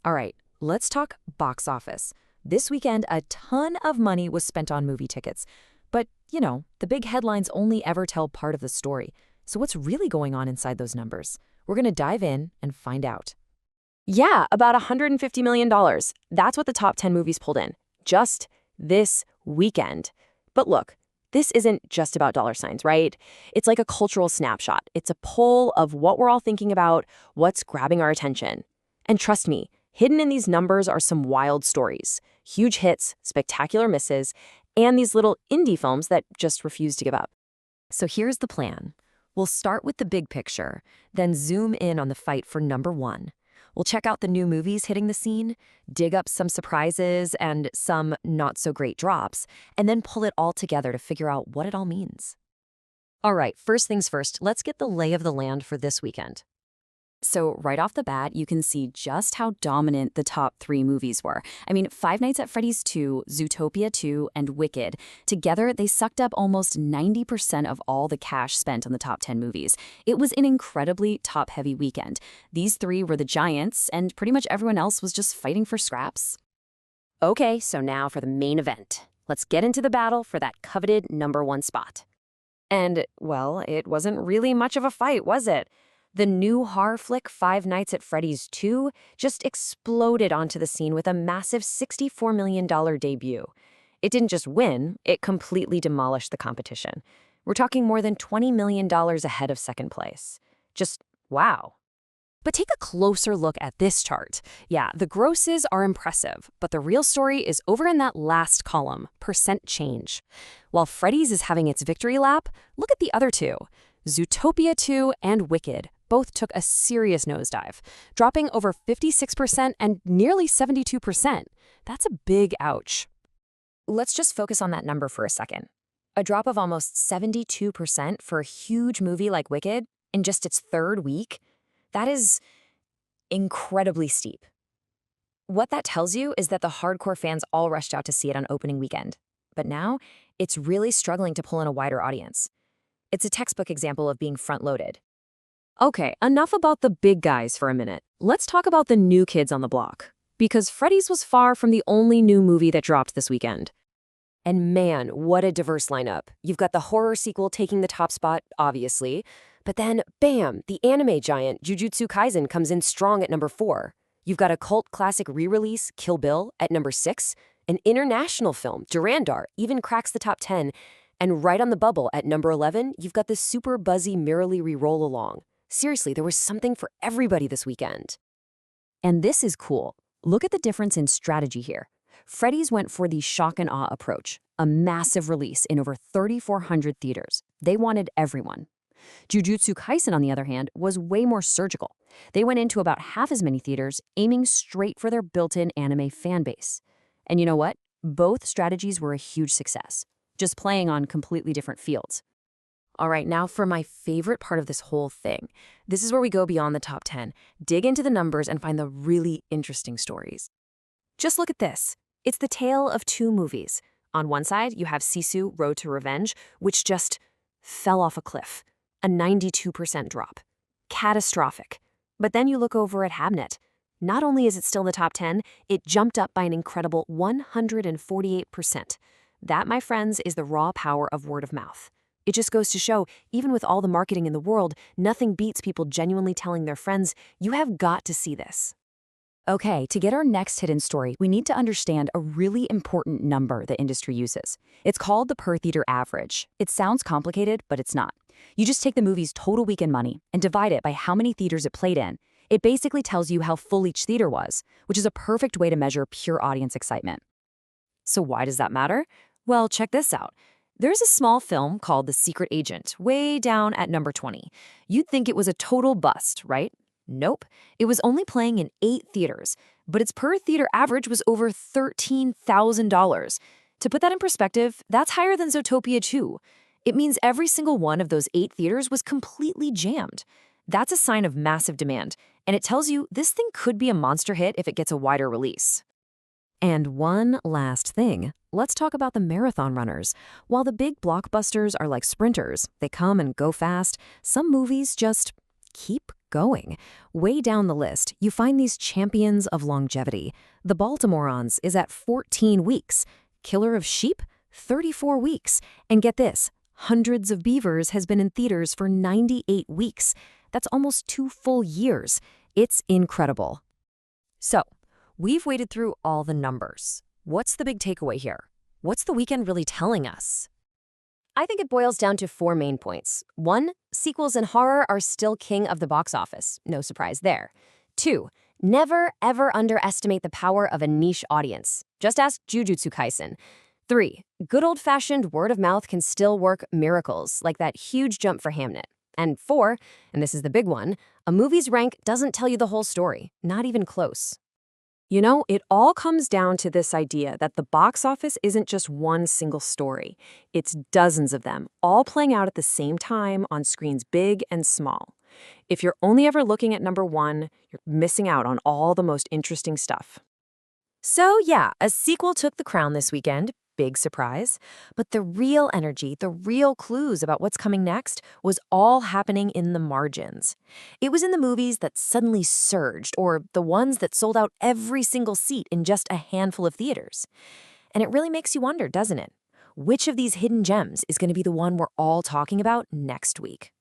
All right, let's talk box office. This weekend, a ton of money was spent on movie tickets. But, the big headlines only ever tell part of the story. So what's really going on inside those numbers? We're going to dive in and find out. Yeah, about $150 million. That's what the top 10 movies pulled in, just this weekend. But look, this isn't just about dollar signs, right? It's like a cultural snapshot. It's a poll of what we're all thinking about, what's grabbing our attention. And trust me, hidden in these numbers are some wild stories, huge hits, spectacular misses, and these little indie films that just refuse to give up. So here's the plan. We'll start with the big picture, then zoom in on the fight for number one. We'll check out the new movies hitting the scene, dig up some surprises and some not-so-great drops, and then pull it all together to figure out what it all means. All right, first things first, let's get the lay of the land for this weekend. So right off the bat, you can see just how dominant the top three movies were. I mean, Five Nights at Freddy's 2, Zootopia 2, and Wicked. Together, they sucked up almost 90% of all the cash spent on the top 10 movies. It was an incredibly top-heavy weekend. These three were the giants, and pretty much everyone else was just fighting for scraps. Okay, so now for the main event. Let's get into the battle for that coveted number one spot. And, well, it wasn't really much of a fight, was it? The new horror flick Five Nights at Freddy's 2 just exploded onto the scene with a massive $64 million debut. It didn't just win, it completely demolished the competition. We're talking more than $20 million ahead of second place. Just wow. But take a closer look at this chart. Yeah, the grosses are impressive, but the real story is over in that last column, percent change. While Freddy's is having its victory lap, look at the other two. Zootopia 2 and Wicked both took a serious nosedive, dropping over 56% and nearly 72%. That's a big ouch. Let's just focus on that number for a second. A drop of almost 72% for a huge movie like Wicked in just its third week, that is incredibly steep. What that tells you is that the hardcore fans all rushed out to see it on opening weekend. But now, it's really struggling to pull in a wider audience. It's a textbook example of being front-loaded. Okay, enough about the big guys for a minute. Let's talk about the new kids on the block. Because Freddy's was far from the only new movie that dropped this weekend. And man, what a diverse lineup. You've got the horror sequel taking the top spot, obviously. But then, bam, the anime giant Jujutsu Kaisen comes in strong at number 4. You've got a cult classic re-release, Kill Bill, at number 6. An international film, Durandar, even cracks the top 10. And right on the bubble at number 11, you've got the super buzzy Merrily Re-Roll Along. Seriously, there was something for everybody this weekend. And this is cool. Look at the difference in strategy here. Freddy's went for the shock and awe approach, a massive release in over 3,400 theaters. They wanted everyone. Jujutsu Kaisen, on the other hand, was way more surgical. They went into about half as many theaters, aiming straight for their built-in anime fan base. And you know what? Both strategies were a huge success, just playing on completely different fields. All right, now for my favorite part of this whole thing. This is where we go beyond the top 10, dig into the numbers, and find the really interesting stories. Just look at this. It's the tale of two movies. On one side, you have Sisu Road to Revenge, which just fell off a cliff. A 92% drop. Catastrophic. But then you look over at Hamnet. Not only is it still in the top 10, it jumped up by an incredible 148%. That, my friends, is the raw power of word of mouth. It just goes to show, even with all the marketing in the world, nothing beats people genuinely telling their friends, you have got to see this. Okay, to get our next hidden story, we need to understand a really important number the industry uses. It's called the per-theater average. It sounds complicated, but it's not. You just take the movie's total weekend money and divide it by how many theaters it played in. It basically tells you how full each theater was, which is a perfect way to measure pure audience excitement. So why does that matter? Well, check this out. There's a small film called The Secret Agent, way down at number 20. You'd think it was a total bust, right? Nope. It was only playing in 8 theaters, but its per-theater average was over $13,000. To put that in perspective, that's higher than Zootopia 2. It means every single one of those 8 theaters was completely jammed. That's a sign of massive demand, and it tells you this thing could be a monster hit if it gets a wider release. And one last thing. Let's talk about the marathon runners. While the big blockbusters are like sprinters, they come and go fast, some movies just keep going. Way down the list, you find these champions of longevity. The Baltimoreans is at 14 weeks. Killer of Sheep? 34 weeks. And get this, Hundreds of Beavers has been in theaters for 98 weeks. That's almost 2 full years. It's incredible. So, we've waded through all the numbers. What's the big takeaway here? What's the weekend really telling us? I think it boils down to 4 main points. 1, sequels in horror are still king of the box office. No surprise there. 2, never ever underestimate the power of a niche audience. Just ask Jujutsu Kaisen. 3, good old-fashioned word of mouth can still work miracles, like that huge jump for Hamnet. And 4, and this is the big one, a movie's rank doesn't tell you the whole story, not even close. You know, it all comes down to this idea that the box office isn't just one single story. It's dozens of them, all playing out at the same time on screens big and small. If you're only ever looking at number one, you're missing out on all the most interesting stuff. So yeah, a sequel took the crown this weekend. Big surprise. But the real energy, the real clues about what's coming next was all happening in the margins. It was in the movies that suddenly surged, or the ones that sold out every single seat in just a handful of theaters. And it really makes you wonder, doesn't it? Which of these hidden gems is going to be the one we're all talking about next week?